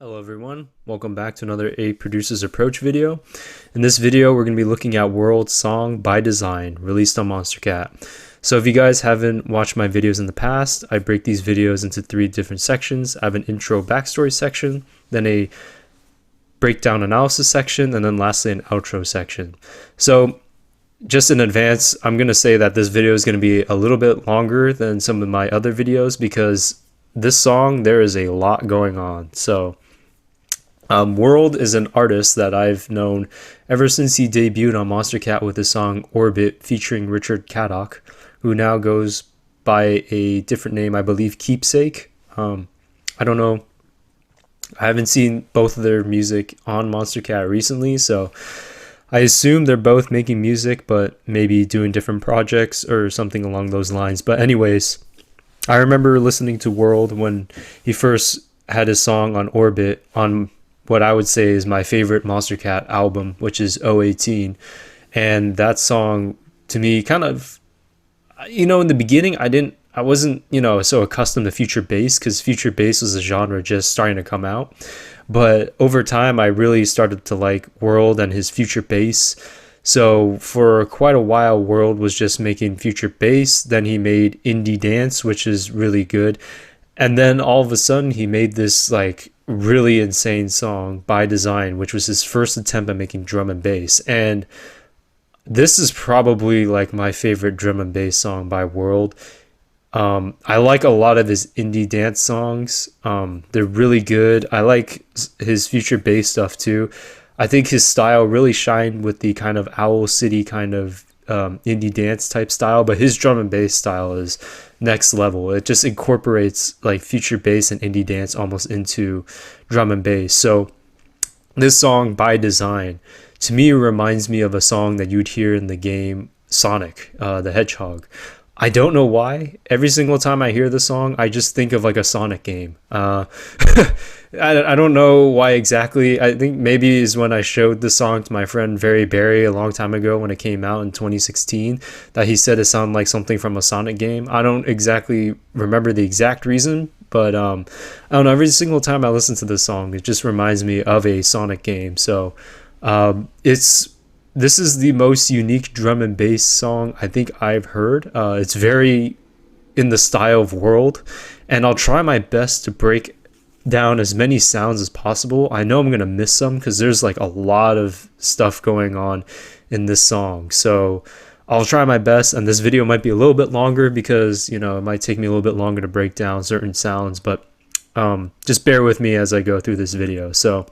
Hello everyone, welcome back to another A Producer's Approach video. In this video we're going to be looking at WRLD Song by Design, released on Monstercat. So if you guys haven't watched my videos in the past, I break these videos into 3 different sections. I have an intro backstory section, then a breakdown analysis section, and then lastly an outro section. So just in advance, I'm going to say that this video is going to be a little bit longer than some of my other videos because this song, there is a lot going on. So WRLD is an artist that I've known ever since he debuted on Monstercat with his song Orbit featuring Richard Caddock, who now goes by a different name, I believe Keepsake. I don't know. I haven't seen both of their music on Monstercat recently, so I assume they're both making music, but maybe doing different projects or something along those lines. But anyways, I remember listening to WRLD when he first had his song on Orbit on what I would say is my favorite Monstercat album, which is 018. And that song to me kind of, in the beginning I wasn't so accustomed to future bass because future bass was a genre just starting to come out. But over time I really started to like WRLD and his future bass. So for quite a while WRLD was just making future bass, then he made indie dance, which is really good. And then all of a sudden he made this like really insane song by Design, which was his first attempt at making drum and bass. And this is probably like my favorite drum and bass song by WRLD. I like a lot of his indie dance songs. They're really good. I like his future bass stuff too. I think his style really shined with the kind of Owl City kind of indie dance type style, but his drum and bass style is next level. It just incorporates like future bass and indie dance almost into drum and bass. So this song by Design to me reminds me of a song that you'd hear in the game Sonic the Hedgehog. I don't know why. Every single time I hear the song, I just think of like a Sonic game. I don't know why exactly. I think maybe is when I showed the song to my friend Very Berry a long time ago when it came out in 2016, that he said it sounded like something from a Sonic game. I don't exactly remember the exact reason, but I don't know. Every single time I listen to this song, it just reminds me of a Sonic game. So this is the most unique drum and bass song I think I've heard. It's very in the style of WRLD, and I'll try my best to break down as many sounds as possible. I know I'm gonna miss some because there's like a lot of stuff going on in this song, so I'll try my best. And this video might be a little bit longer because it might take me a little bit longer to break down certain sounds, but just bear with me as I go through this video. So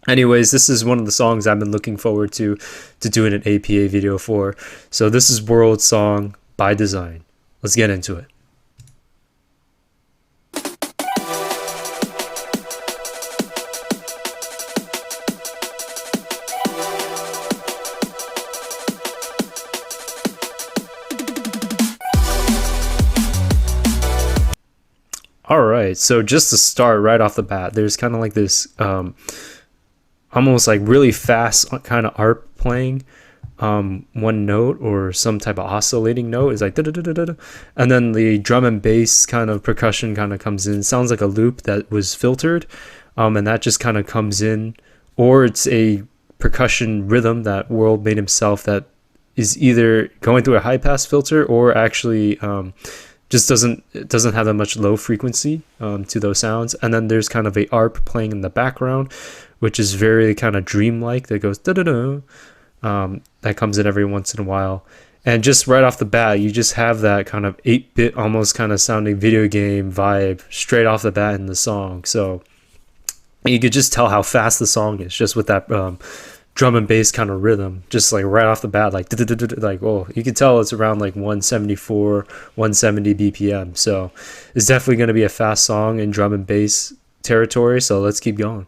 anyways, this is one of the songs I've been looking forward to doing an APA video for. So this is WRLD Song by Design. Let's get into it. Alright, so just to start right off the bat, there's kind of like this almost like really fast kind of ARP playing. One note or some type of oscillating note is like da da da da da, and then the drum and bass kind of percussion kind of comes in. It sounds like a loop that was filtered, and that just kind of comes in, or it's a percussion rhythm that WRLD made himself that is either going through a high pass filter or actually just doesn't have that much low frequency to those sounds. And then there's kind of a ARP playing in the background, which is very kind of dreamlike, that goes da da da. That comes in every once in a while. And just right off the bat, you just have that kind of 8-bit almost kind of sounding video game vibe straight off the bat in the song. So you could just tell how fast the song is just with that drum and bass kind of rhythm, just like right off the bat, like oh, you can tell it's around like 174, 170 BPM. So it's definitely going to be a fast song in drum and bass territory. So let's keep going.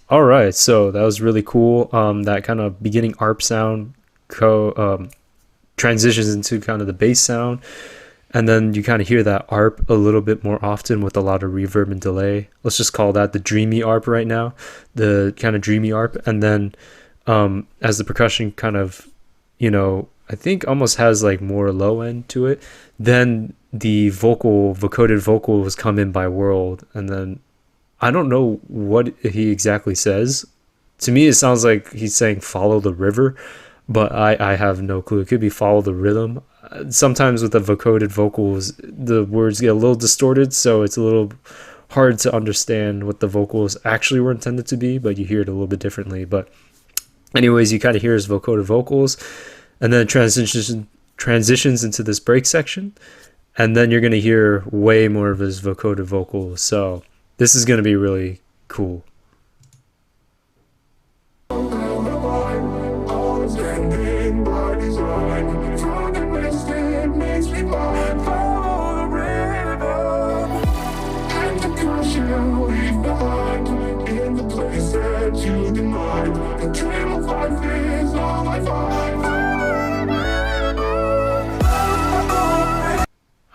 All right, so that was really cool. That kind of beginning ARP sound transitions into kind of the bass sound. And then you kind of hear that arp a little bit more often with a lot of reverb and delay. Let's just call that the dreamy arp right now, the kind of dreamy arp. And then as the percussion kind of, you know, I think almost has like more low end to it, then the vocoded vocals come in by WRLD. And then I don't know what he exactly says. To me, it sounds like he's saying follow the river, but I have no clue. It could be follow the rhythm. Sometimes with the vocoded vocals, the words get a little distorted, so it's a little hard to understand what the vocals actually were intended to be, but you hear it a little bit differently. But anyways, you kind of hear his vocoded vocals, and then transitions into this break section, and then you're going to hear way more of his vocoded vocals. So this is going to be really cool.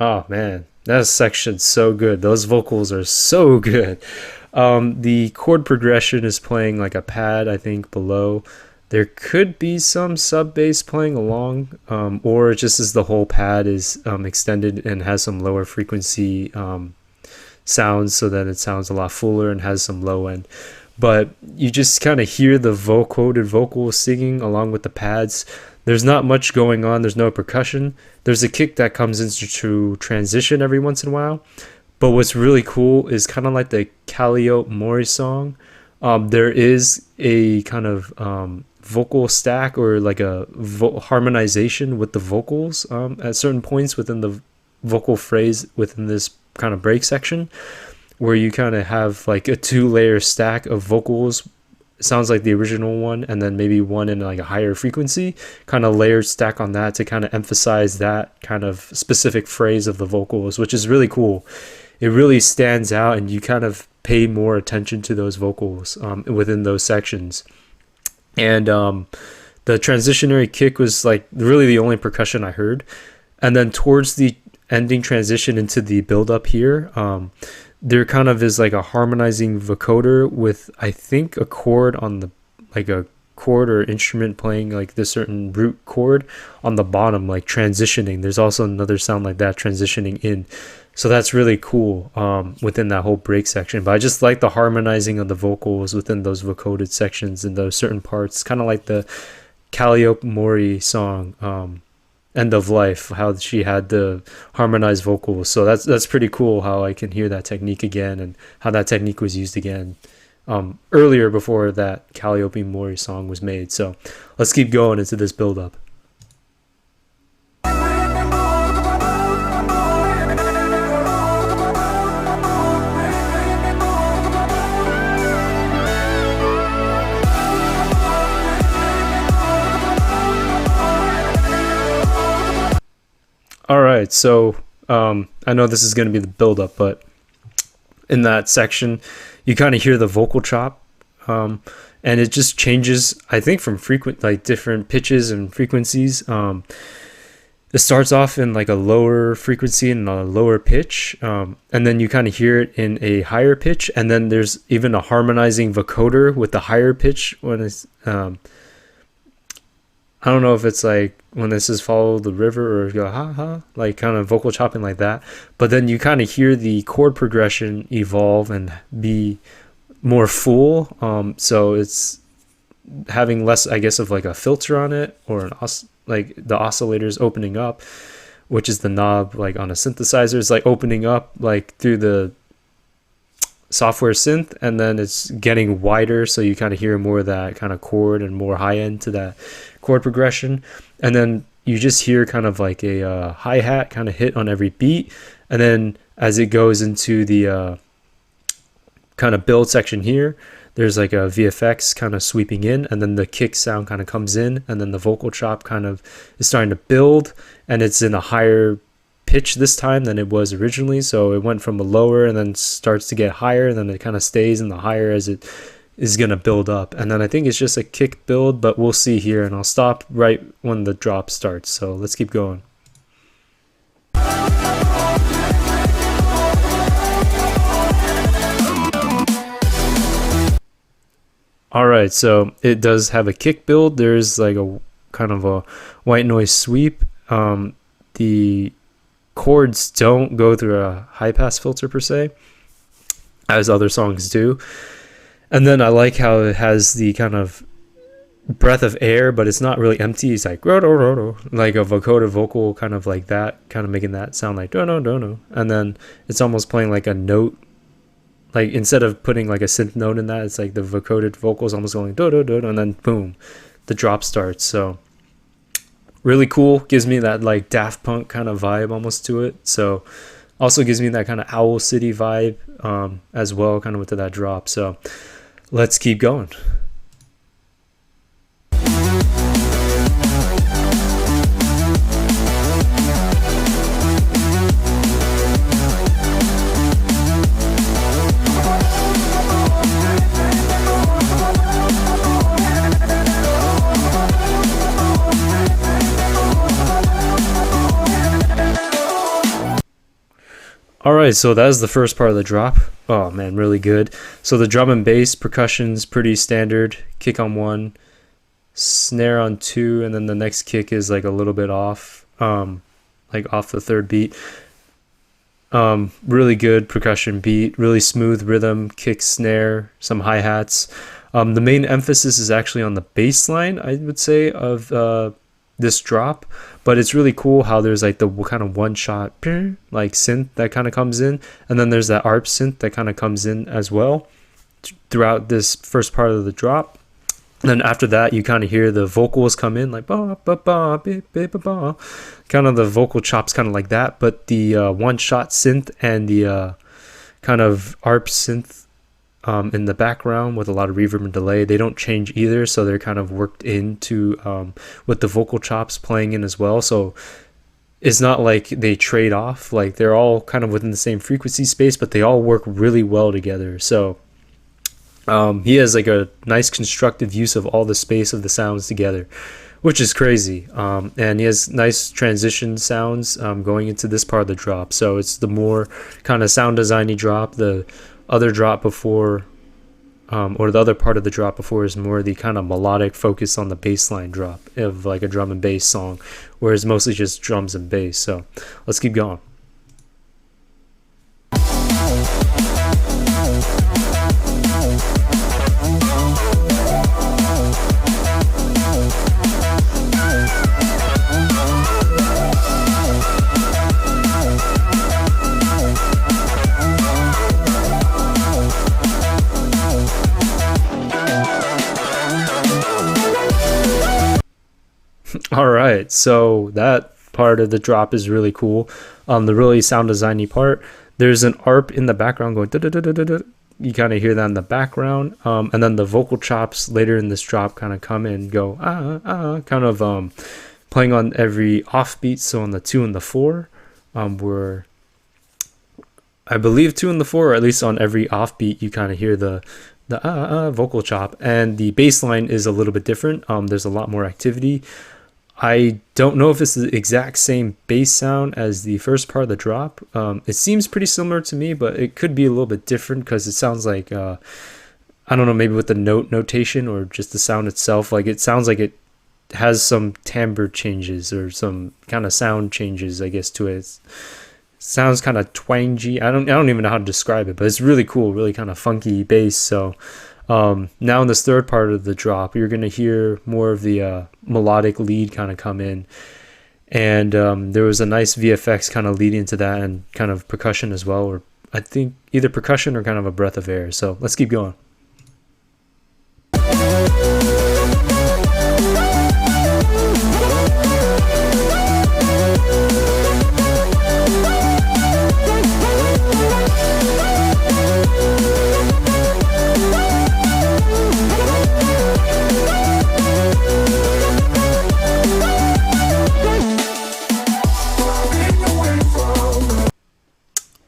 Oh man, that section's so good. Those vocals are so good. The chord progression is playing like a pad, I think, below. There could be some sub bass playing along, or just as the whole pad is extended and has some lower frequency sounds, so that it sounds a lot fuller and has some low end. But you just kind of hear the vocoded vocals singing along with the pads. There's not much going on. There's no percussion. There's a kick that comes into transition every once in a while. But what's really cool is kind of like the Calliope Mori song. There is a kind of vocal stack or like a harmonization with the vocals at certain points within the vocal phrase within this kind of break section, where you kind of have like a 2-layer stack of vocals. Sounds like the original one, and then maybe one in like a higher frequency, kind of layered stack on that to kind of emphasize that kind of specific phrase of the vocals, which is really cool. It really stands out, and you kind of pay more attention to those vocals within those sections. And the transitionary kick was like really the only percussion I heard. And then towards the ending transition into the build up here, there kind of is like a harmonizing vocoder with, I think, a chord on the, like a chord or instrument playing like this certain root chord on the bottom, like transitioning. There's also another sound like that transitioning in. So that's really cool within that whole break section. But I just like the harmonizing of the vocals within those vocoded sections in those certain parts, kind of like the Calliope Mori song, End of Life, how she had the harmonized vocals. So that's pretty cool how I can hear that technique again, and how that technique was used again earlier before that Calliope Mori song was made. So let's keep going into this build up. All right, so I know this is going to be the build-up, but in that section, you kind of hear the vocal chop, and it just changes, I think, from different pitches and frequencies. It starts off in like a lower frequency and a lower pitch, and then you kind of hear it in a higher pitch, and then there's even a harmonizing vocoder with the higher pitch when it's I don't know if it's like when this is follow the river or go ha ha, like kind of vocal chopping like that. But then you kind of hear the chord progression evolve and be more full. So it's having less, I guess, of like a filter on it, or like the oscillators opening up, which is the knob like on a synthesizer. It's like opening up like through the software synth, and then it's getting wider, so you kind of hear more of that kind of chord and more high end to that chord progression. And then you just hear kind of like a hi-hat kind of hit on every beat, and then as it goes into the kind of build section here, there's like a VFX kind of sweeping in, and then the kick sound kind of comes in, and then the vocal chop kind of is starting to build, and it's in a higher pitch this time than it was originally. So it went from a lower and then starts to get higher, and then it kind of stays in the higher as it is going to build up. And then I think it's just a kick build, but we'll see here, and I'll stop right when the drop starts. So let's keep going. All right, so it does have a kick build. There's like a kind of a white noise sweep. The chords don't go through a high pass filter per se, as other songs do. And then I like how it has the kind of breath of air, but it's not really empty. It's like like a vocoder vocal, kind of like that, kind of making that sound like dono. And then it's almost playing like a note. Like instead of putting like a synth note in that, it's like the vocoded vocals almost going do, and then boom, the drop starts. So really cool. Gives me that like Daft Punk kind of vibe almost to it. So also gives me that kind of Owl City vibe as well, kind of with that drop. So let's keep going. Alright, so that is the first part of the drop. Oh man, really good. So the drum and bass percussion's pretty standard. Kick on 1, snare on 2, and then the next kick is like a little bit off, like off the 3rd beat. Really good percussion beat, really smooth rhythm, kick, snare, some hi-hats. The main emphasis is actually on the bass line, I would say, of this drop, but it's really cool how there's like the kind of one shot like synth that kind of comes in, and then there's that ARP synth that kind of comes in as well throughout this first part of the drop. And then after that, you kind of hear the vocals come in like ba ba ba ba ba ba ba, kind of the vocal chops, kind of like that. But the one shot synth and the kind of ARP synth in the background with a lot of reverb and delay, they don't change either, so they're kind of worked into with the vocal chops playing in as well. So it's not like they trade off, like they're all kind of within the same frequency space, but they all work really well together. So he has like a nice constructive use of all the space of the sounds together, which is crazy. And he has nice transition sounds going into this part of the drop. So it's the more kind of sound designy drop. The other drop before, or the other part of the drop before, is more the kind of melodic focus on the bass line drop of like a drum and bass song, whereas mostly just drums and bass. So let's keep going. All right, so that part of the drop is really cool. The really sound designy part, there's an ARP in the background going da, da, da, da, da, da. You kind of hear that in the background, and then the vocal chops later in this drop kind of come in, go kind of playing on every offbeat. So on the 2 and the 4, where I believe 2 and the 4, or at least on every offbeat, you kind of hear the vocal chop, and the bass line is a little bit different. There's a lot more activity. I don't know if it's the exact same bass sound as the first part of the drop. It seems pretty similar to me, but it could be a little bit different because it sounds like, I don't know, maybe with the notation or just the sound itself, like it sounds like it has some timbre changes or some kind of sound changes, I guess, to it. It sounds kind of twangy. I don't even know how to describe it, but it's really cool, really kind of funky bass. So now in this third part of the drop, you're going to hear more of the melodic lead kind of come in, and there was a nice VFX kind of leading to that, and kind of percussion as well, or I think either percussion or kind of a breath of air. So let's keep going.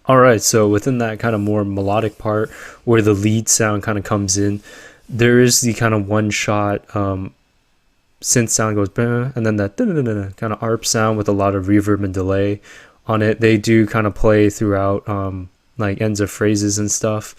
Alright, so within that kind of more melodic part where the lead sound kind of comes in, there is the kind of one shot synth sound goes, and then that kind of ARP sound with a lot of reverb and delay on it. They do kind of play throughout like ends of phrases and stuff.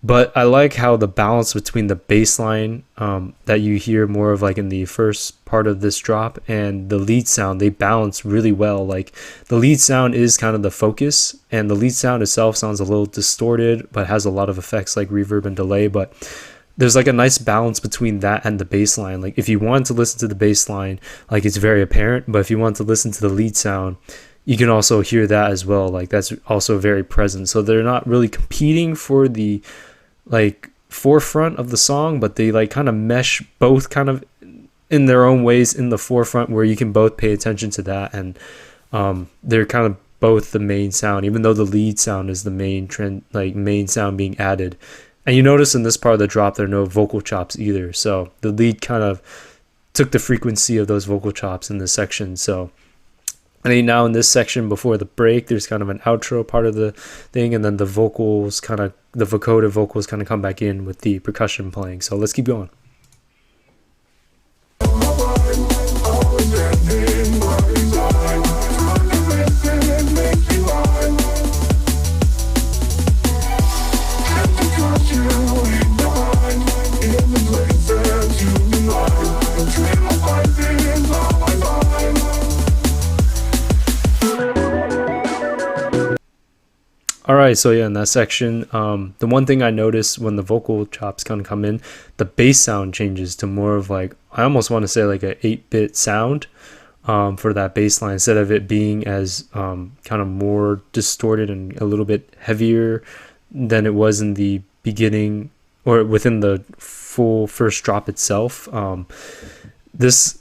But I like how the balance between the bass line that you hear more of like in the first part of this drop and the lead sound, they balance really well. Like the lead sound is kind of the focus, and the lead sound itself sounds a little distorted, but has a lot of effects like reverb and delay. But there's like a nice balance between that and the bass line. Like if you want to listen to the bass line, like it's very apparent, but if you want to listen to the lead sound, you can also hear that as well. Like that's also very present. So they're not really competing for the like forefront of the song, but they like kind of mesh both kind of in their own ways in the forefront, where you can both pay attention to that. And they're kind of both the main sound, even though the lead sound is the main trend, like main sound being added. And you notice in this part of the drop there are no vocal chops either, so the lead kind of took the frequency of those vocal chops in this section. So I think now in this section before the break, there's kind of an outro part of the thing, and then the vocals kind of, the vocoder vocals kind of come back in with the percussion playing. So let's keep going. Alright, so yeah, in that section, the one thing I noticed when the vocal chops kind of come in, the bass sound changes to more of like, I almost want to say like a 8-bit sound for that bass line, instead of it being as kind of more distorted and a little bit heavier than it was in the beginning or within the full first drop itself. This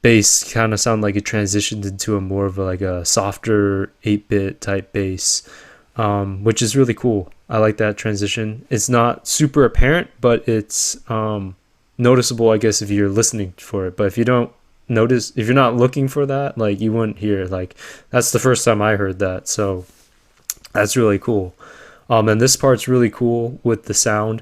bass kind of sounded like it transitioned into a more of like a softer 8-bit type bass. Which is really cool. I like that transition. It's not super apparent, but it's noticeable, I guess, if you're listening for it. But if you don't notice, if you're not looking for that, like you wouldn't hear. Like that's the first time I heard that, so that's really cool. And this part's really cool with the sound.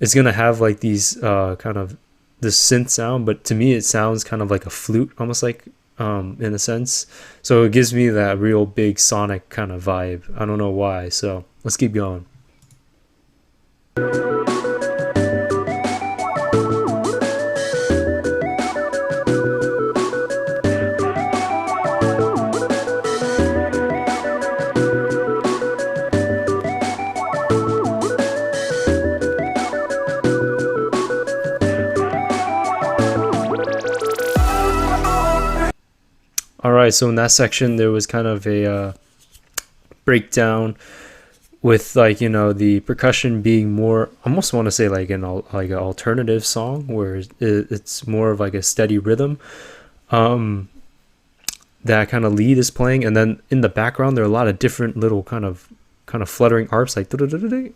It's gonna have like these kind of this synth sound, but to me it sounds kind of like a flute, almost like in a sense. So it gives me that real big sonic kind of vibe. I don't know why. So let's keep going. Alright, so in that section there was kind of a breakdown with, like, you know, the percussion being more, I almost want to say like an alternative song where it's more of like a steady rhythm. That kind of lead is playing, and then in the background there are a lot of different little kind of fluttering arps,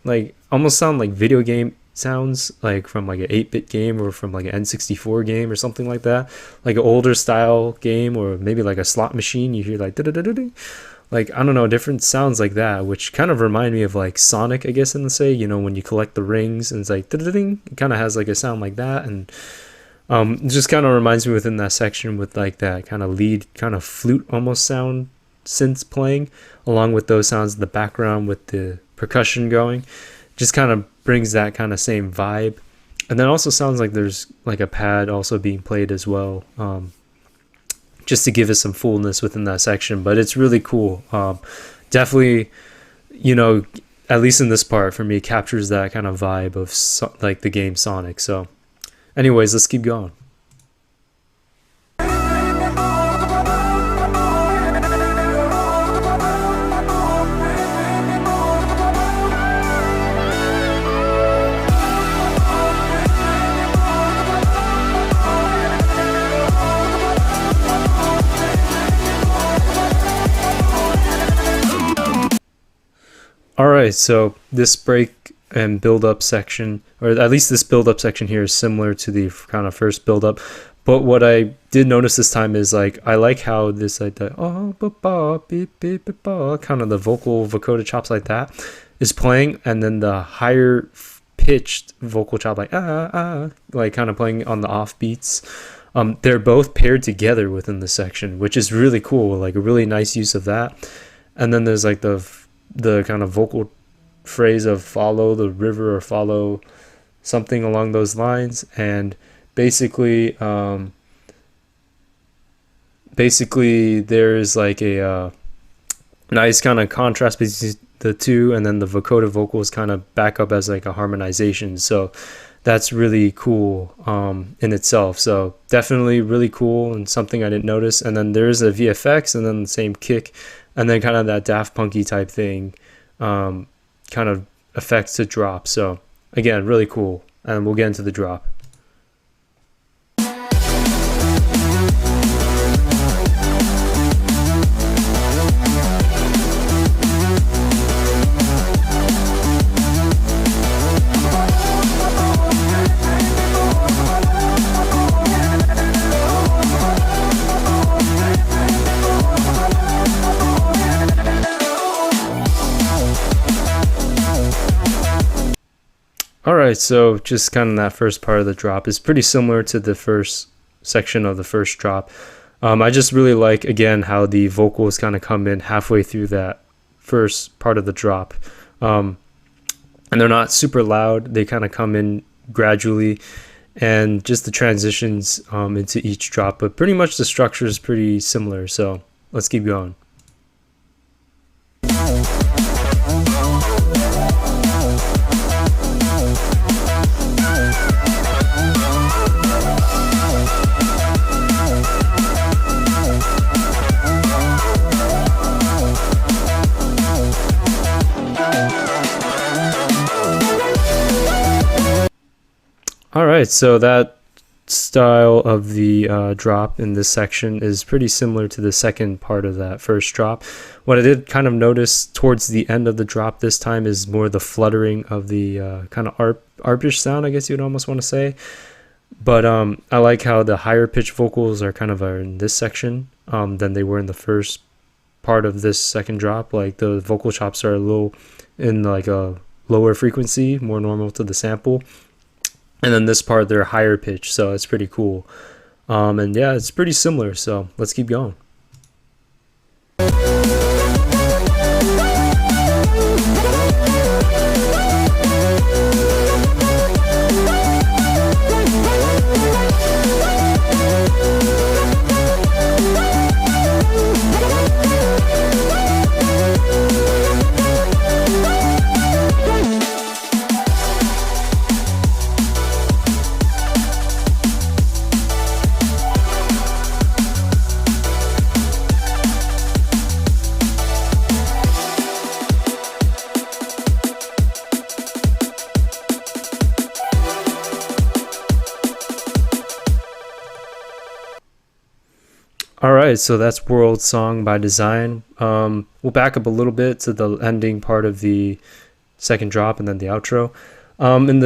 like almost sound like video game sounds, like from like an 8-bit game or from like an N64 game or something like that, like an older style game, or maybe like a slot machine. You hear like like, I don't know, different sounds like that, which kind of remind me of like Sonic, I guess, in the say, you know, when you collect the rings and it's like it kind of has like a sound like that. And it just kind of reminds me within that section with like that kind of lead kind of flute almost sound synths playing along with those sounds in the background with the percussion going, just kind of brings that kind of same vibe. And then also sounds like there's like a pad also being played as well, just to give us some fullness within that section. But it's really cool. Definitely, you know, at least in this part for me, captures that kind of vibe of like the game Sonic. So anyways, let's keep going. Alright, so this break and build up section, or at least this build up section here, is similar to the kind of first build up. But what I did notice this time is like, I like how this like the kind of the vocoder chops like that is playing, and then the higher pitched vocal chop like like kind of playing on the off beats. They're both paired together within the section, which is really cool, like a really nice use of that. And then there's like the kind of vocal phrase of follow the river or follow something along those lines. And basically there's like a nice kind of contrast between the two, and then the vocoder vocals kind of back up as like a harmonization. So that's really cool in itself. So definitely really cool and something I didn't notice. And then there's a VFX and then the same kick, and then kind of that Daft Punky type thing kind of effects to drop. So again, really cool. And we'll get into the drop. Alright, so just kind of that first part of the drop is pretty similar to the first section of the first drop. I just really like, again, how the vocals kind of come in halfway through that first part of the drop. And they're not super loud, they kind of come in gradually, and just the transitions into each drop. But pretty much the structure is pretty similar, so let's keep going. Alright, so that style of the drop in this section is pretty similar to the second part of that first drop. What I did kind of notice towards the end of the drop this time is more the fluttering of the kind of arpish sound, I guess you'd almost want to say. But I like how the higher pitch vocals are kind of in this section than they were in the first part of this second drop. Like the vocal chops are a little in like a lower frequency, more normal to the sample. And then this part, they're higher pitch, so it's pretty cool. And yeah, it's pretty similar, so let's keep going. Alright, so that's World Song by Design. We'll back up a little bit to the ending part of the second drop and then the outro. In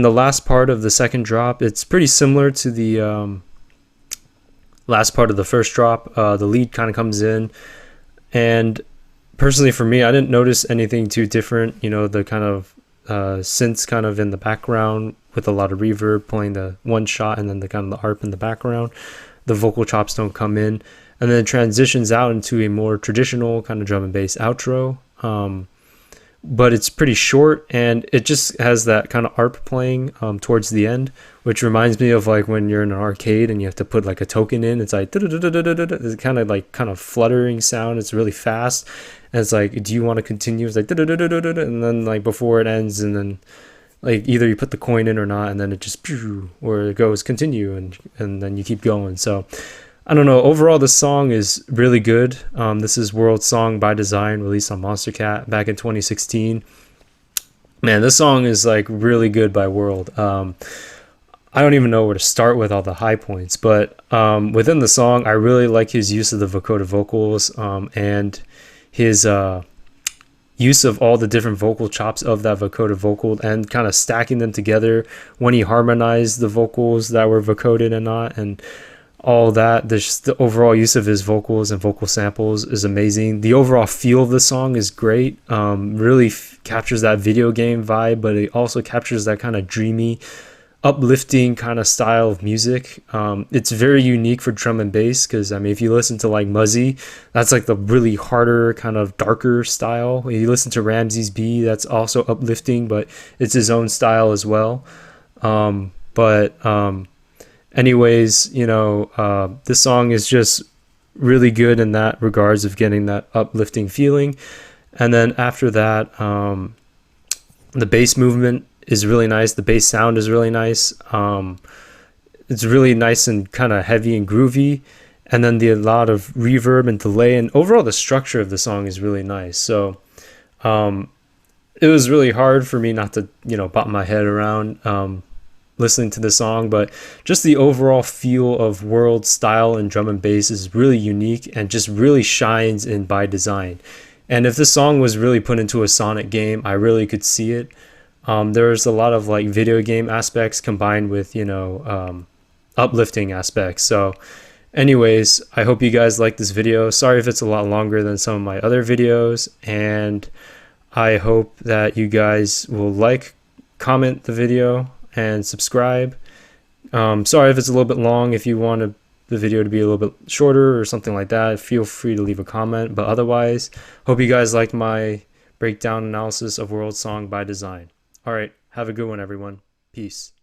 the last part of the second drop, it's pretty similar to the last part of the first drop. The lead kind of comes in, and personally for me, I didn't notice anything too different. You know, the kind of synths kind of in the background with a lot of reverb playing the one shot, and then the kind of the harp in the background. The vocal chops don't come in, and then it transitions out into a more traditional kind of drum and bass outro. But it's pretty short, and it just has that kind of ARP playing towards the end, which reminds me of like when you're in an arcade and you have to put like a token in. It's like it's kind of fluttering sound. It's really fast, and it's like, do you want to continue? It's like and then like before it ends, and then like either you put the coin in or not, and then it just or it goes continue, and then you keep going. So I don't know, overall the song is really good. This is World Song by Design, released on Monstercat back in 2016. Man, this song is like really good by World. I don't even know where to start with all the high points, but within the song I really like his use of the vocoder vocals, and his use of all the different vocal chops of that vocoder vocal, and kind of stacking them together when he harmonized the vocals that were vocoded and not, and all that. The overall use of his vocals and vocal samples is amazing. The overall feel of the song is great. Really captures that video game vibe, but it also captures that kind of dreamy uplifting kind of style of music. It's very unique for drum and bass because I mean, if you listen to like Muzzy, that's like the really harder kind of darker style. When you listen to Ramses B, that's also uplifting, but it's his own style as well. Anyways, you know, this song is just really good in that regards of getting that uplifting feeling. And then after that, the bass movement is really nice. The bass sound is really nice. It's really nice and kind of heavy and groovy. And then a lot of reverb and delay, and overall the structure of the song is really nice. So it was really hard for me not to, you know, bop my head around listening to the song, but just the overall feel of WRLD style and drum and bass is really unique and just really shines in By Design. And if this song was really put into a Sonic game, I really could see it. There's a lot of like video game aspects combined with, you know, uplifting aspects. So anyways, I hope you guys like this video. Sorry if it's a lot longer than some of my other videos, and I hope that you guys will like, comment the video, and subscribe. Sorry if it's a little bit long. If you want the video to be a little bit shorter or something like that, feel free to leave a comment. But otherwise, hope you guys liked my breakdown analysis of WRLD song By Design. All right, have a good one, everyone. Peace.